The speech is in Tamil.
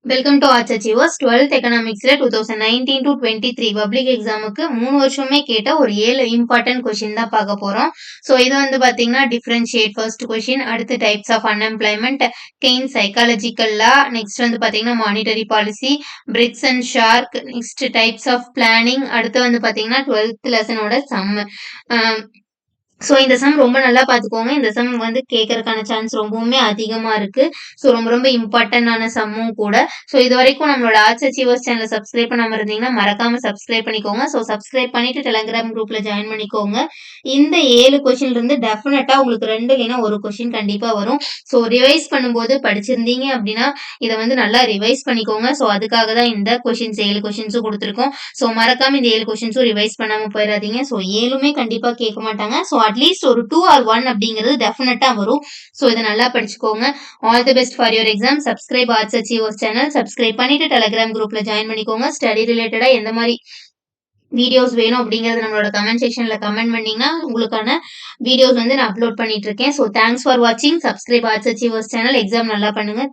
Welcome to arts achievers 12th எக்கனாமிக்ஸ்ல 2019 to 23 public எக்ஸாமுக்கு 3 வருஷமே கேட்ட ஒரு 7 இம்பார்ட்டன்ட் கொஸ்டின் தான் பார்க்க போறோம். ஸோ இது வந்து பார்த்தீங்கன்னா டிஃபரன்ஷியேட் ஃபர்ஸ்ட் கொஸ்டின், அடுத்து types of unemployment, Keynes psychological law, next வந்து பார்த்தீங்கன்னா monetary policy, BRICS and SAARC, next types of planning, அடுத்து வந்து பார்த்தீங்கன்னா 12th லெசனோட சம். ஸோ இந்த சம் ரொம்ப நல்லா பார்த்துக்கோங்க. இந்த சம் வந்து கேட்கறதுக்கான சான்ஸ் ரொம்பவுமே அதிகமா இருக்கு. ஸோ ரொம்ப ரொம்ப இம்பார்ட்டன்டான சம்மும் கூட. ஸோ இது வரைக்கும் நம்மளோட ஆர்ட்ஸ் அச்சீவர்ஸ் சேனலை சப்ஸ்கிரைப் பண்ணாம இருந்தீங்கன்னா மறக்காம சப்ஸ்கிரைப் பண்ணிக்கோங்க. ஸோ சப்ஸ்கிரைப் பண்ணிட்டு டெலகிராம் குரூப்ல ஜாயின் பண்ணிக்கோங்க. இந்த 7 கொஸ்டின்ல இருந்து டெஃபினட்டா உங்களுக்கு 2 இல்லைன்னா ஒரு கொஸ்டின் கண்டிப்பா வரும். ஸோ ரிவைஸ் பண்ணும்போது படிச்சிருந்தீங்க அப்படின்னா இதை வந்து நல்லா ரிவைஸ் பண்ணிக்கோங்க. ஸோ அதுக்காக தான் இந்த கொஸ்டின்ஸ் 7 கொஸ்டின்ஸும் கொடுத்துருக்கோம். ஸோ மறக்காம இந்த 7 கொஸ்டின்ஸும் ரிவைஸ் பண்ணாம போயிடாதீங்க. ஸோ 7மே கண்டிப்பா கேட்க மாட்டாங்க. ஸோ அட்லீஸ்ட் ஒரு 2 ஆர் 1 அப்படிங்கிறது டெஃபினட்டா வரும். ஸோ இதை நல்லா படிச்சுக்கோங்க. All the best for your exam. Subscribe arts achievers channel. Subscribe பண்ணிட்டு டெலகிராம் குரூப்ல ஜாயின் பண்ணிக்கோங்க. ஸ்டடி ரிலேட்டடா எந்த மாதிரி வீடியோஸ் வேணும் அப்படிங்கறது நம்மளோட கமெண்ட் செக்ஷன்ல கமெண்ட் பண்ணீங்கன்னா உங்களுக்கான வீடியோஸ் வந்து நான் அப்லோட் பண்ணிட்டு இருக்கேன். ஸோ தேங்க்ஸ் ஃபார் வாட்சிங். Subscribe arts achievers channel. Exam நல்லா பண்ணுங்க.